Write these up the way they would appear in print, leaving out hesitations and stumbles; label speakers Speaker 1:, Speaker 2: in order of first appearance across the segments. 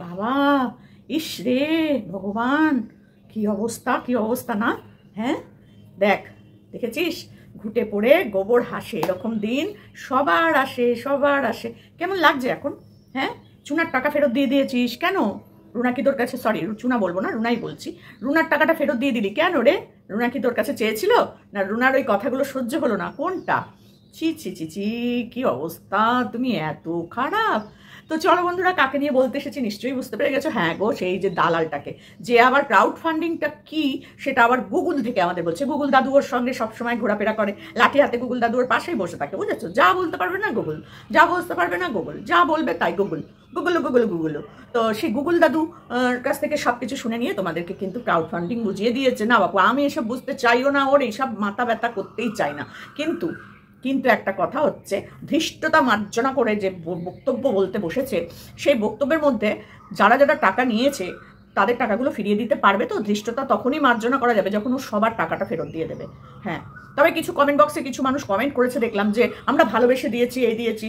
Speaker 1: বাবা, ইস রে ভগবান, কি অবস্থা না? হ্যাঁ দেখ, দেখেছিস ঘুটে পড়ে গোবর হাসে, এরকম দিন সবার আসে। কেমন লাগছে এখন? হ্যাঁ, চুনার টাকা ফেরত দিয়ে দিয়েছিস কেন? রুনা কি তোর কাছে, সরি চুনা বলবো না, রুনাই বলছি, রুনার টাকাটা ফেরত দিয়ে দিলি কেন রে? রুনা কি তোর কাছে চেয়েছিল, না রুনার ওই কথাগুলো সহ্য হলো না? কোনটা? ছি ছি ছি ছি, কি অবস্থা, তুমি এত খারাপ। তো চলো বন্ধুরা, কাকে নিয়ে বলতে এসেছি নিশ্চয়ই বুঝতে পেরে গেছো। হ্যাঁ গো, সেই যে দালালটাকে, যে আবার ক্রাউড ফান্ডিংটা কি সেটা আবার গুগল থেকে আমাদের বলছে। গুগল দাদু ওর সঙ্গে সবসময় ঘোরাফেরা করে, লাঠি হাতে গুগল দাদু ওর পাশেই বসে থাকে, বুঝেছো? যা বলতে পারবে না গুগল, যা বুঝতে পারবে না গুগল, যা বলবে তাই গুগল। তো সেই গুগল দাদু কাছ থেকে সবকিছু শুনে নিয়ে তোমাদেরকে কিন্তু ক্রাউড ফান্ডিং বুঝিয়ে দিয়েছে। না বাপু, আমি এসব বুঝতে চাইও না, ওর এইসব মাথা ব্যথা করতেই চাই না। কিন্তু একটা কথা হচ্ছে, ধৃষ্টতা মার্জনা করে যে বক্তব্য বলতে বসেছে, সেই বক্তব্যের মধ্যে যারা যারা টাকা নিয়েছে তাদের টাকাগুলো ফিরিয়ে দিতে পারবে। তো ধৃষ্টতা তখনই মার্জনা করা যাবে যখন ও সবার টাকাটা ফেরত দিয়ে দেবে। হ্যাঁ, তবে কিছু কমেন্ট বক্সে কিছু মানুষ কমেন্ট করেছে, দেখলাম যে আমরা ভালোবেসে দিয়েছি, এই দিয়েছি,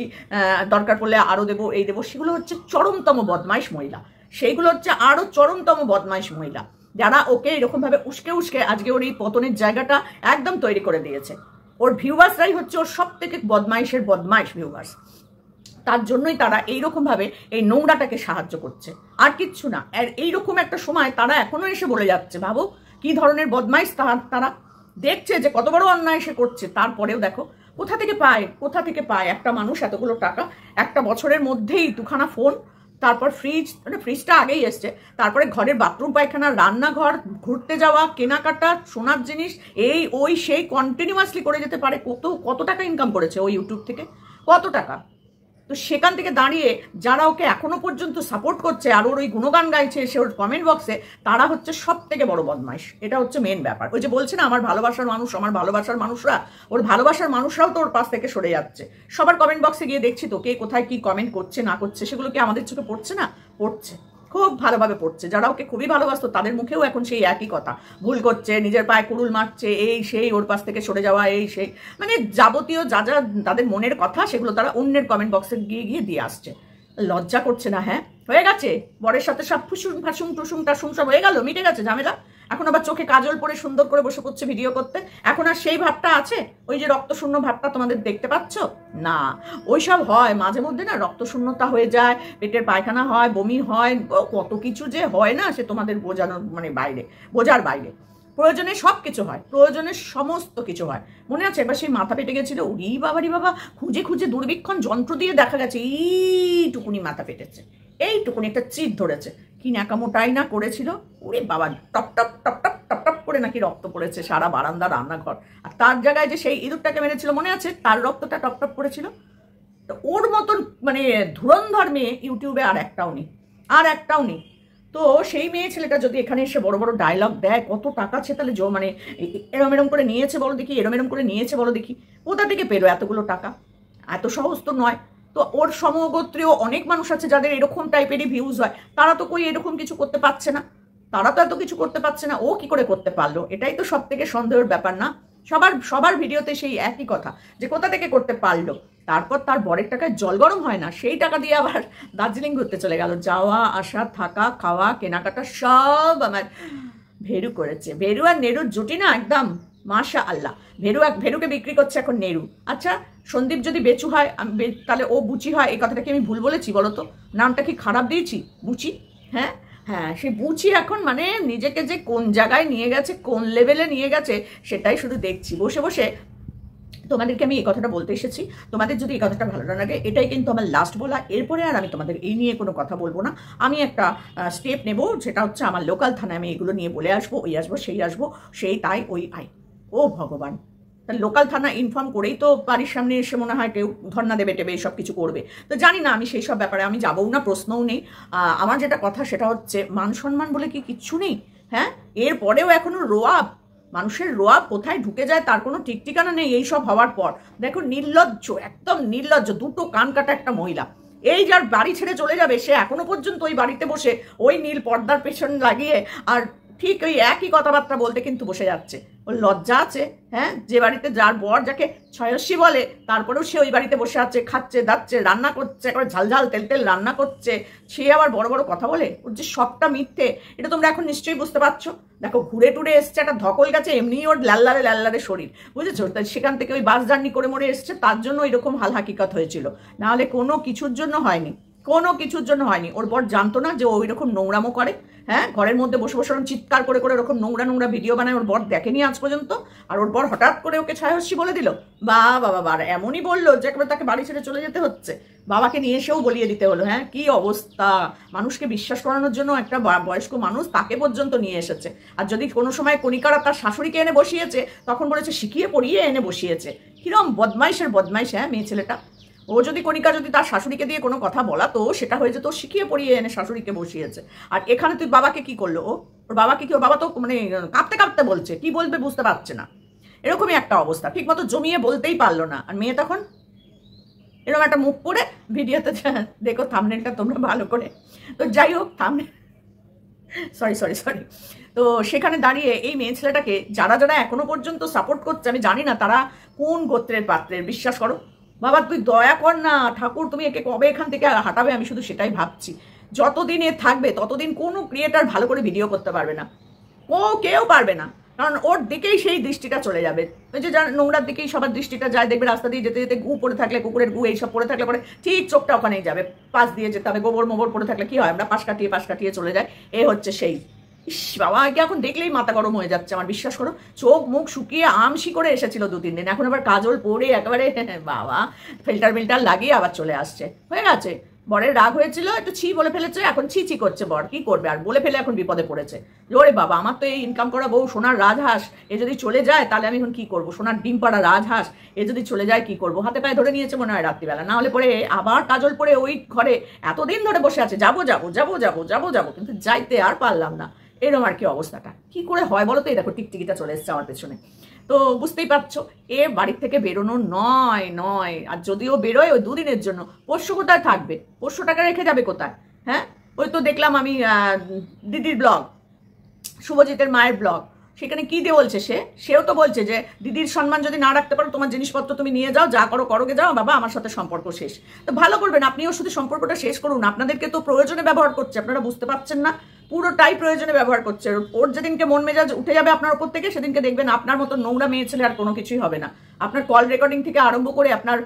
Speaker 1: দরকার পড়লে আরও দেবো, এই দেবো। সেগুলো হচ্ছে চরমতম বদমাইশ মহিলা, সেইগুলো হচ্ছে আরও চরমতম বদমাইশ মহিলা, যারা ওকে এরকমভাবে উস্কে আজকে ওর এই পতনের জায়গাটা একদম তৈরি করে দিয়েছে। ওর ভিউয়ার্সরাই হচ্ছে ওর সব থেকে বদমাইশ ভিউয়ার্স। তার জন্যই তারা এইরকমভাবে এই নোংরাটাকে সাহায্য করছে, আর কিচ্ছু না। আর এইরকম একটা সময় তারা এখনো এসে বলে যাচ্ছে, ভাবো কি ধরনের বদমাইশ তারা। দেখছে যে কত বড় অন্যায় সে করছে, তারপরেও দেখো কোথা থেকে পায় একটা মানুষ এতগুলো টাকা। একটা বছরের মধ্যেই দুখানা ফোন, তারপর ফ্রিজ, মানে ফ্রিজটা আগেই এসছে, তারপরে ঘরের বাথরুম পায়খানা, রান্নাঘর, ঘুরতে যাওয়া, কেনাকাটা, সোনার জিনিস, এই ওই সেই কন্টিনিউয়াসলি করে যেতে পারে। কত টাকা ইনকাম করেছে ওই ইউটিউব থেকে, কত টাকা। তো সেখান থেকে দাঁড়িয়ে যারা ওকে এখনো পর্যন্ত সাপোর্ট করছে আর ওর ওই গুণগান গাইছে এসে ওর কমেন্ট বক্সে, তারা হচ্ছে সব থেকে বড় বদমাইশ। এটা হচ্ছে মেন ব্যাপার। ওই যে বলছে না, আমার ভালোবাসার মানুষরা, ওর ভালোবাসার মানুষরাও তো ওর পাশ থেকে সরে যাচ্ছে। সবার কমেন্ট বক্সে গিয়ে দেখছি তো কে কোথায় কি কমেন্ট করছে না করছে, সেগুলো কি আমাদের চোখে পড়ছে না? পড়ছে, খুব ভালোভাবে পড়ছে। যারা ওকে খুবই ভালোবাসতো তাদের মুখেও এখন সেই একই কথা, ভুল করছে, নিজের পায়ে কুড়ুল মারছে, এই সেই, ওর পাশ থেকে সরে যাওয়া, এই সেই, মানে যাবতীয় যা যা তাদের মনের কথা সেগুলো তারা অন্যের কমেন্ট বক্সে গিয়ে দিয়ে আসছে। লজ্জা করছে না? হ্যাঁ, হয়ে গেছে বরের সাথে সব ফাসুং টুসুং সব হয়ে গেল, মিটে গেছে ঝামেলা। এখন আবার চোখে কাজল পরে সুন্দর করে বসে পড়ছে ভিডিও করতে। এখন আর সেই ভাবটা আছে? ওই যে রক্তশূন্য ভাবটা তোমাদের দেখতে পাচ্ছ না? ওইসব হয় মাঝে মধ্যে না, রক্তশূন্যতা হয়ে যায়, পেটের পায়খানা হয়, বমি হয়, কত কিছু যে হয় না, সে তোমাদের বোঝানোর মানে বোঝার বাইরে। প্রয়োজনে সব কিছু হয়, প্রয়োজনে সমস্ত কিছু হয়। মনে আছে একবার সেই মাথা পেটে গেছিল, ওরে বাবা, খুঁজে দূরবীক্ষণ যন্ত্র দিয়ে দেখা গেছে এইটুকুনি মাথা পেটেছে, এইটুকুনি একটা চিট ধরেছে। কি ন্যাকামোটাই না করেছিল, ওরে বাবা, টপ টপ করে নাকি রক্ত পড়েছে সারা বারান্দা, রান্নাঘর। আর তার জায়গায় যে সেই ইঁদুরটাকে মেরেছিল, মনে আছে, তার রক্তটা টপ করেছিল। তো ওর মতন মানে ধুরন্ধর মেয়ে ইউটিউবে আর একটাও নেই। তো সেই মেয়ে ছেলেটা যদি এখানে এসে বড় বড় ডায়লগ দেয়, কত টাকা আছে তাহলে, মানে এরম করে নিয়েছে বলো দেখি, কোথা থেকে পেলো এতগুলো টাকা? এত সহজ তো নয়। তো ওর সমগোত্রীয় অনেক মানুষ আছে যাদের এরকম টাইপেরই ভিউজ হয়, তারা তো কই এরকম কিছু করতে পারছে না, এত কিছু করতে পারছে না। ও কি করে করতে পারলো? এটাই তো সব থেকে সন্দেহের ব্যাপার না? সবার ভিডিওতে সেই একই কথা, যে কোথা থেকে করতে পারলো। তারপর তার বরের টাকায় জল গরম হয় না, সেই টাকা দিয়ে আবার দার্জিলিং ঘুরতে চলে গেল। যাওয়া আসা, থাকা, খাওয়া, কেনাকাটা সব আমার ভেরু করেছে। ভেরু আর নেরুর জুটি না একদম মাশা আল্লাহ। ভেরুকে বিক্রি করছে এখন নেরু। আচ্ছা, সন্দীপ যদি বেচু হয় তাহলে ও বুচি হয়, এই কথাটা কি আমি ভুল বলেছি বলো তো? নামটা কি খারাপ দিয়েছি? বুচি? হ্যাঁ, সে বুচি এখন মানে নিজেকে যে কোন জায়গায় নিয়ে গেছে, কোন লেভেলে নিয়ে গেছে, সেটাই শুধু দেখছি বসে বসে। তোমাদেরকে আমি এই কথাটা বলতে এসেছি। তোমাদের যদি এই কথাটা ভালো না লাগে, এটাই কিন্তু আমার লাস্ট বলা। এরপরে আর আমি তোমাদের এই নিয়ে কোনো কথা বলবো না। আমি একটা স্টেপ নেব, যেটা হচ্ছে আমার লোকাল থানায় আমি এগুলো নিয়ে বলে আসবো, সেই তাই ওই আই। ও ভগবান, লোকাল থানা ইনফর্ম করেই তো বাড়ির সামনে এসে মনে হয় কেউ ধর্ণা দেবে এসব কিছু করবে। তো জানি না, আমি সেই সব ব্যাপারে আমি যাবও না, প্রশ্নও নেই। আমার যেটা কথা সেটা হচ্ছে, মান সম্মান বলে কি কিচ্ছু নেই? হ্যাঁ, এরপরেও এখনো রোয়াব, মানুষের রোয়াব কোথায় ঢুকে যায় তার কোনো ঠিক ঠিকানা নেই এইসব হওয়ার পর। দেখো, নির্লজ্জ, একদম নির্লজ্জ, দুটো কান কাটা একটা মহিলা। এই যার বাড়ি ছেড়ে চলে যাবে, সে এখনো পর্যন্ত ওই বাড়িতে বসে ওই নীল পর্দার পেছন লাগিয়ে আর ঠিক ওই একই কথাবার্তা বলতে কিন্তু বসে যাচ্ছে। ওর লজ্জা আছে? হ্যাঁ, যে বাড়িতে যার বর যাকে ছয়সী বলে, তারপরেও সে ওই বাড়িতে বসে আছে, খাচ্ছে দাচ্ছে, রান্না করছে, একবার ঝাল ঝাল তেল তেল রান্না করছে, সে আবার বড় বড় কথা বলে? ওর যে সবটা মিথ্যে, এটা তোমরা এখন নিশ্চয়ই বুঝতে পারছো। দেখো, ঘুরে টুরে এসছে, একটা ধকল গেছে, এমনি ওর লাল্লারে লাল্লারে শরীর, বুঝেছো? তাই সেখান থেকে ওই বাস জার্নি করে মরে এসছে, তার জন্য এরকম হাল হাকিকত হয়েছিল, নাহলে কোনো কিছুর জন্য হয়নি, কোনো কিছুর জন্য হয়নি। ওর বর জানতো না যে ওই রকম নোংরামো করে? হ্যাঁ, ঘরের মধ্যে বসে বসে ওরকম চিৎকার করে করে ওরকম নোংরা নোংরা ভিডিও বানায়, ওর বর দেখেনি আজ পর্যন্ত। আর ওর বর হঠাৎ করে ওকে ছায়াহস্যি বলে দিল। বা বাবা, আর এমনই বললো যে একবার তাকে বাড়ি ছেড়ে চলে যেতে হচ্ছে, বাবাকে নিয়ে এসেও বলিয়ে দিতে হলো। হ্যাঁ, কি অবস্থা! মানুষকে বিশ্বাস করানোর জন্য একটা বয়স্ক মানুষ তাকে পর্যন্ত নিয়ে এসেছে। আর যদি কোনো সময় কণিকারা তার শাশুড়িকে এনে বসিয়েছে, তখন বলেছে শিখিয়ে পড়িয়ে এনে বসিয়েছে। কিরম বদমাইশের বদমাইশ! হ্যাঁ, মেয়ে ছেলেটা। ও যদি কণিকা যদি তার শাশুড়িকে দিয়ে কোনো কথা বলাতো, সেটা হয়ে যেত শিখিয়ে পড়িয়ে এনে শাশুড়িকে বসিয়েছে। আর এখানে তুই বাবাকে কি করলো? ওর বাবাকে কি, ওর বাবা তো মানে কাঁপতে কাঁপতে বলছে, কি বলবে বুঝতে পারছে না, এরকমই একটা অবস্থা। ঠিক মতো জমিয়ে বলতেই পারলো না। আর মেয়ে তখন এরকম একটা মুখ করে ভিডিওতে, দেখো থাম্বনেলটা তোমরা ভালো করে। তো যাই হোক, থাম্বনেল, সরি সরি সরি। তো সেখানে দাঁড়িয়ে এই মেয়ে ছেলেটাকে যারা যারা এখনো পর্যন্ত সাপোর্ট করছে, আমি জানি না তারা কোন গোত্রের পাত্রের। বিশ্বাস করো বাবা, তুই দয়া কর না ঠাকুর, তুমি একে কবে এখান থেকে হাঁটাবে, আমি শুধু সেটাই ভাবছি। যতদিন এ থাকবে ততদিন কোনো ক্রিয়েটার ভালো করে ভিডিও করতে পারবে না, কেউ পারবে না। কারণ ওর দিকেই সেই দৃষ্টিটা চলে যাবে। ওই যে নোংরার দিকেই সবার দৃষ্টিটা যায়, দেখবে রাস্তা দিয়ে যেতে যেতে গু পড়ে থাকলে, কুকুরের গু এইসব পড়ে থাকলে পরে ঠিক চোখটা ওখানেই যাবে, পাশ দিয়ে যেতে হবে। গোবর মোবর পড়ে থাকলে কি হয়, আমরা পাশ কাটিয়ে চলে যায়। এ হচ্ছে সেই। ইস বাবা, একে এখন দেখলেই মাথা গরম হয়ে যাচ্ছে আমার। বিশ্বাস করো, চোখ মুখ শুকিয়ে আমসি করে এসেছিল 2-3 দিন, এখন আবার কাজল পরে একেবারে বাবা ফিল্টার লাগিয়ে আবার চলে আসছে। হয়ে গেছে, বরের রাগ হয়েছিল, একটু ছি বলে ফেলেছে, এখন ছি ছি করছে বর। কি করবে আর, বলে ফেলে এখন বিপদে পড়েছে। ওরে বাবা, আমার তো এই ইনকাম করা বউ, সোনার রাজহাঁস, এ যদি চলে যায় তাহলে আমি এখন কি করবো? সোনার ডিম পাড়া রাজহাঁস, এ যদি চলে যায় কি করবো? হাতে পায়ে ধরে নিয়েছে মনে হয় রাত্রিবেলা, না হলে পরে আবার কাজল পরে ওই ঘরে এতদিন ধরে বসে আছে, যাবো যাবো যাবো যাবো যাবো যাবো, কিন্তু যাইতে আর পারলাম না। এরকম আর কি অবস্থাটা। কি করে হয় বলো তো? এই দেখো টিকটিকিটা চলে এসছে আমার পেছনে। তো বুঝতেই পারছো, এ বাড়ির থেকে বেরোনো নয়। আর যদিও বেরোয় ওই 2 দিনের জন্য, পরশু কোথায় থাকবে? পরশু টাকা রেখে যাবে কোথায়? হ্যাঁ, ওই তো দেখলাম আমি দিদির ব্লগ, শুভজিতের মায়ের ব্লগ, সেখানে কি দিয়ে বলছে, সেও তো বলছে যে দিদির সম্মান যদি না রাখতে পারো, তোমার জিনিসপত্র তুমি নিয়ে যাও, যা করো করোগে যাও, বাবা আমার সাথে সম্পর্ক শেষ। তো ভালো করবেন, আপনি ওর সাথে সম্পর্কটা শেষ করুন। আপনাদেরকে তো প্রয়োজনে ব্যবহার করছে, আপনারা বুঝতে পারছেন না? পুরোটাই প্রয়োজনে ব্যবহার করছে। ওর যেদিনকে মন মেজাজ উঠে যাবে আপনার উপর থেকে, সেদিনকে দেখবেন আপনার মতো নোংরা মেয়ে ছেলে আর কোনো কিছুই হবে না। আপনার কল রেকর্ডিং থেকে আরম্ভ করে আপনার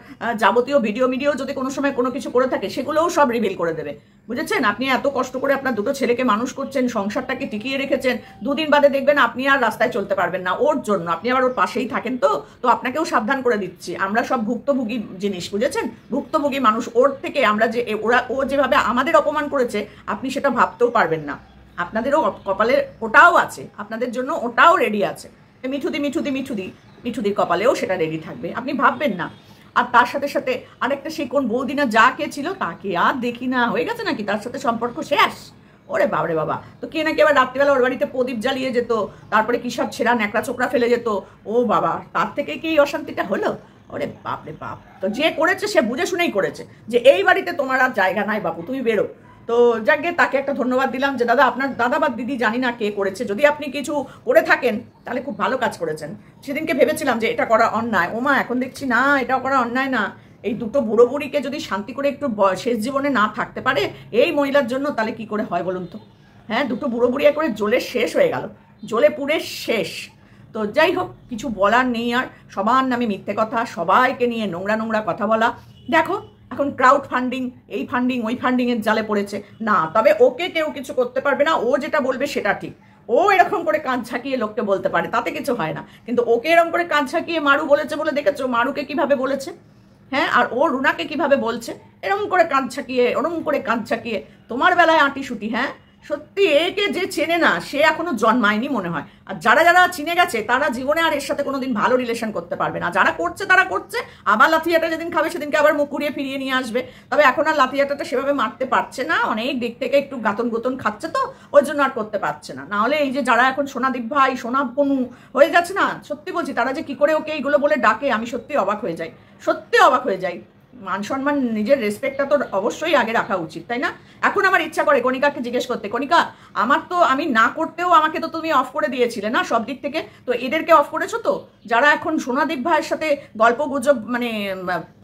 Speaker 1: যাবতীয় ভিডিও যদি কোনো সময় কোনো কিছু করে থাকে, সেগুলোও সব রিভিল করে দেবে। বুঝেছেন? আপনি এত কষ্ট করে আপনার 2টো ছেলেকে মানুষ করছেন, সংসারটাকে টিকিয়ে রেখেছেন, 2 দিন বাদে দেখবেন আপনি আর রাস্তায় চলতে পারবেন না ওর জন্য। আপনি আবার ওর পাশেই থাকেন, তো আপনাকেও সাবধান করে দিচ্ছি, আমরা সব ভুক্তভোগী জিনিস, বুঝেছেন? ভুক্তভোগী মানুষ। ওর থেকে আমরা যে ও যেভাবে আমাদের অপমান করেছে, আপনি সেটা ভাবতেও পারবেন না। আপনাদেরও কপালে ওটাও আছে, আপনাদের জন্য ওটাও রেডি আছে। মিঠুদির কপালেও সেটা রেডি থাকবে, আপনি ভাববেন না। আর তার সাথে সাথে আরেকটা সেই কোন বৌদিনা যা কে ছিল তাকে আর দেখি না, হয়ে গেছে নাকি তার সাথে সম্পর্ক শেষ? ওরে বাবরে বাবা, তো কে নাকি আবার রাত্রিবেলা ওর বাড়িতে প্রদীপ জ্বালিয়ে যেত, তারপরে কি সব ছেঁড়া ন্যাকড়া চোকড়া ফেলে যেত। ও বাবা, তার থেকে কি এই অশান্তিটা হলো? ওরে বাপরে বাপ। তো যে করেছে সে বুঝে শুনেই করেছে, যে এই বাড়িতে তোমার আর জায়গা নাই বাবু, তুমি বেরো। তো যাকে তাকে একটা ধন্যবাদ দিলাম যে দাদা, আপনার দাদা বা দিদি জানি না কে করেছে, যদি আপনি কিছু করে থাকেন তাহলে খুব ভালো কাজ করেছেন। সেদিনকে ভেবেছিলাম যে এটা করা অন্যায়, ওমা এখন দেখছি না, এটাও করা অন্যায় না। এই 2টো বুড়ো বুড়িকে যদি শান্তি করে একটু শেষ জীবনে না থাকতে পারে এই মহিলার জন্য, তাহলে কি করে হয় বলুন তো? হ্যাঁ, 2টো বুড়ো বুড়ি করে জ্বলে শেষ হয়ে গেল, জ্বলে পুড়ে শেষ। তো যাই হোক, কিছু বলার নেই আর। সবার নামে মিথ্যে কথা, সবাইকে নিয়ে নোংরা নোংরা কথা বলা। দেখো এখন ক্রাউড ফান্ডিং, এই ফান্ডিং ওই ফান্ডিংয়ের জালে পড়েছে না। তবে ওকে কেউ কিছু করতে পারবে না, ও যেটা বলবে সেটা ঠিক। ও এরকম করে কাঁধ ঝাঁকিয়ে লোককে বলতে পারে, তাতে কিছু হয় না। কিন্তু ওকে এরকম করে কাঁধ ঝাঁকিয়ে মারু বলেছে বলে দেখেছো মারুকে কিভাবে বলেছে? হ্যাঁ, আর ও রুনাকে কিভাবে বলছে? এরকম করে কাঁধ ঝাঁকিয়ে, ওরকম করে কাঁধ ঝাঁকিয়ে। তোমার বেলায় আঁটি শুটি। হ্যাঁ, সত্যি একে যে চেনে না সে এখনো জন্মায়নি মনে হয়। আর যারা যারা চিনে গেছে তারা জীবনে আর এর সাথে কোনোদিন ভালো রিলেশন করতে পারবে না। যারা করছে তারা করছে, আবার লাথিয়াটা যেদিন খাবে সেদিনকে আবার মুখ ঘুরিয়ে ফিরিয়ে নিয়ে আসবে। তবে এখন আর লাথিয়াটাটা সেভাবে মারতে পারছে না, অনেক দিক থেকে একটু গাতন গোতন খাচ্ছে, তো ওই জন্য আর করতে পারছে না। নাহলে এই যে যারা এখন সোনাদীপ ভাই, সোনা পনু হয়ে গেছে না, সত্যি বলছি, তারা যে কি করে ওকে এইগুলো বলে ডাকে, আমি সত্যি অবাক হয়ে যাই, সত্যি অবাক হয়ে যাই। মান সম্মান, নিজের রেসপেক্টটা তো অবশ্যই আগে রাখা উচিত, তাই না? এখন আমার ইচ্ছা করে কণিকাকে জিজ্ঞেস করতে, কণিকা আমার তো, আমি না করতেও আমাকে তো তুমি অফ করে দিয়েছিলে না সব দিক থেকে, তো এদেরকে অফ করেছো তো? যারা এখন সোনাদীপ ভাইয়ের সাথে গল্প গুজব মানে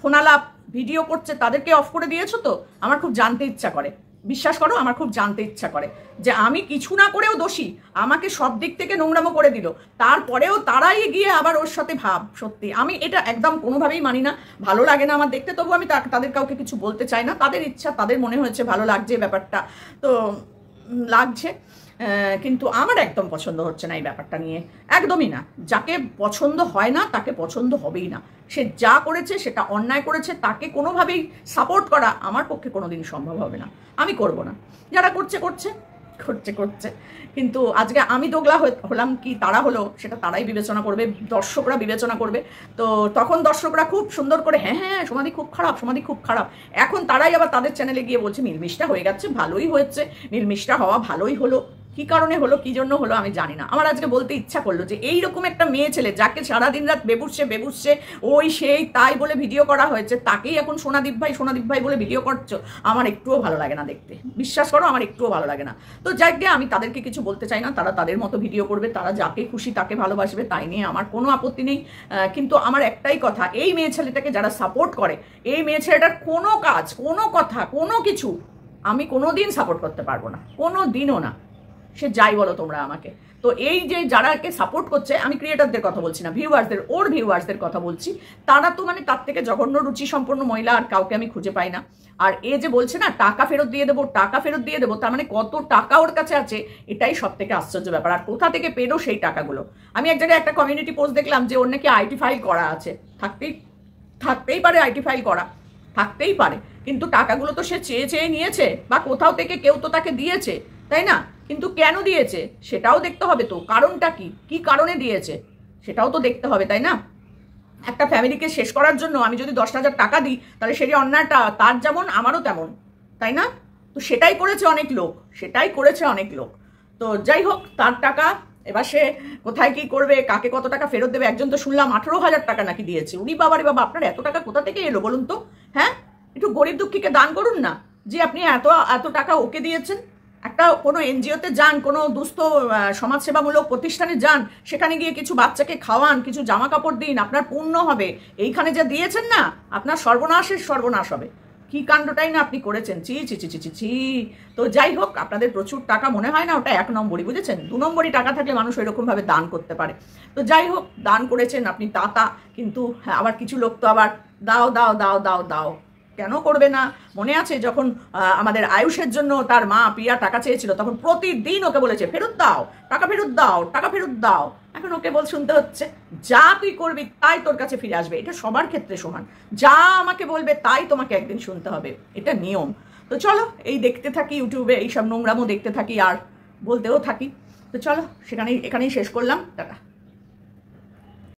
Speaker 1: ফোনালাপ ভিডিও করছে তাদেরকে অফ করে দিয়েছো তো? আমার খুব জানতে ইচ্ছা করে, বিশ্বাস করো আমার খুব জানতে ইচ্ছা করে যে আমি কিছু না করেও দোষী, আমাকে সব দিক থেকে নোংরামো করে দিল, তারপরেও তারাই গিয়ে আবার ওর সাথে ভাব। সত্যি আমি এটা একদম কোনোভাবেই মানি না, ভালো লাগে না আমার দেখতে। তবু আমি তাদের কাউকে কিছু বলতে চাই না, তাদের ইচ্ছা, তাদের মনে হয়েছে ভালো লাগছে ব্যাপারটা, তো লাগছে। কিন্তু আমার একদম পছন্দ হচ্ছে না এই ব্যাপারটা নিয়ে, একদমই না। যাকে পছন্দ হয় না তাকে পছন্দ হবেই না। সে যা করেছে সেটা অন্যায় করেছে, তাকে কোনোভাবেই সাপোর্ট করা আমার পক্ষে কোনোদিন সম্ভব হবে না, আমি করব না। যারা করছে করছে করছে করছে, কিন্তু আজকে আমি দোগলা হলাম কি তারা হলো সেটা তারাই বিবেচনা করবে, দর্শকরা বিবেচনা করবে। তো তখন দর্শকরা খুব সুন্দর করে হ্যাঁ হ্যাঁ সমাধি খুব খারাপ, সমাধি খুব খারাপ, এখন তারাই আবার তাদের চ্যানেলে গিয়ে বলছে মিলমিশটা হয়ে গেছে, ভালোই হয়েছে, মিলমিশটা হওয়া ভালোই হলো। কি কারণে হলো, কি জন্য হলো আমি জানি না। আমার আজকে বলতে ইচ্ছা করলো যে এইরকম একটা মেয়ে ছেলে যাকে সারাদিন রাত বেবুসছে ওই সেই তাই বলে ভিডিও করা হয়েছে, তাকেই এখন সোনাদীপ ভাই বলে ভিডিও করছো, আমার একটুও ভালো লাগে না দেখতে, বিশ্বাস করো আমার একটুও ভালো লাগে না। তো যাই গে, আমি তাদেরকে কিছু বলতে চাই না, তারা তাদের মতো ভিডিও করবে, তারা যাকে খুশি তাকে ভালোবাসবে, তাই নিয়ে আমার কোনো আপত্তি নেই। কিন্তু আমার একটাই কথা, এই মেয়ে ছেলেটাকে যারা সাপোর্ট করে, এই মেয়ে ছেলেটার কোনো কাজ, কোনো কথা, কোনো কিছু আমি কোনোদিন সাপোর্ট করতে পারবো না, কোনো দিনও না, সে যাই বলো তোমরা আমাকে। তো এই যে যারাকে সাপোর্ট করছে, আমি ক্রিয়েটারদের কথা বলছি না, ভিউয়ার্সদের, ওর ভিউয়ার্সদের কথা বলছি, তারা তো মানে তার থেকে জঘন্য রুচি সম্পন্ন মহিলা আর কাউকে আমি খুঁজে পাই না। আর এ যে বলছে না টাকা ফেরত দিয়ে দেবো, টাকা ফেরত দিয়ে দেবো, তার মানে কত টাকা ওর কাছে আছে, এটাই সব থেকে আশ্চর্য ব্যাপার। আর কোথা থেকে পেলো সেই টাকাগুলো? আমি এক জায়গায় একটা কমিউনিটি পোস্ট দেখলাম যে ওর নাকি আইটি ফাইল করা আছে, থাকতেই পারে আইটি ফাইল করা, থাকতেই পারে, কিন্তু টাকাগুলো তো সে চেয়ে নিয়েছে, বা কোথাও থেকে কেউ তো তাকে দিয়েছে, তাই না? কিন্তু কেন দিয়েছে সেটাও দেখতে হবে তো, কারণটা কি কারণে দিয়েছে সেটাও তো দেখতে হবে, তাই না? একটা ফ্যামিলিকে শেষ করার জন্য আমি যদি 10,000 টাকা দিই, তাহলে সেটি অন্যায়টা তার যেমন আমারও তেমন, তাই না? তো সেটাই করেছে অনেক লোক, তো যাই হোক, তার টাকা, এবার সে কোথায় কি করবে, কাকে কত টাকা ফেরত দেবে। একজন তো শুনলাম 18,000 টাকা নাকি দিয়েছে। উনি বাবারে বাবা, আপনার এত টাকা কোথা থেকে এলো বলুন তো? হ্যাঁ, একটু গরিব দুঃখীকে দান করুন না, যে আপনি এত টাকা ওকে দিয়েছেন। একটা কোনো এনজিওতে যান, কোনো দুস্থ সমাজসেবামূলক প্রতিষ্ঠানে যান, সেখানে গিয়ে কিছু বাচ্চাকে খাওয়ান, কিছু জামা কাপড় দিন, আপনার পুণ্য হবে। এইখানে যা দিয়েছেন না, আপনার সর্বনাশ হবে। কি কাণ্ডটাই না আপনি করেছেন, ছি ছি ছি ছি ছি ছি। তো যাই হোক, আপনাদের প্রচুর টাকা, মনে হয় না ওটা 1 নম্বরই, বুঝেছেন? 2 নম্বরই টাকা থাকলে মানুষ ওইরকম ভাবে দান করতে পারে। তো যাই হোক, দান করেছেন আপনি দাতা, কিন্তু আবার কিছু লোক তো আবার দাও দাও দাও দাও দাও, কেন করবে না? মনে আছে যখন আমাদের আয়ুষের জন্য তার মা প্রিয়া টাকা চেয়েছিল, তখন প্রতিদিন ওকে বলেছে ফেরত দাও, টাকা ফেরত দাও, টাকা ফেরত দাও। এখন ওকে শুনতে হচ্ছে যা তুই করবি তাই তোর কাছে ফিরে আসবে, এটা সবার ক্ষেত্রে সমান। যা আমাকে বলবে তাই তোমাকে একদিন শুনতে হবে, এটা নিয়ম। তো চলো, এই দেখতে থাকি ইউটিউবে এইসব নোংরামো দেখতে থাকি আর বলতেও থাকি। তো চলো, এখানেই শেষ করলাম, টাটা।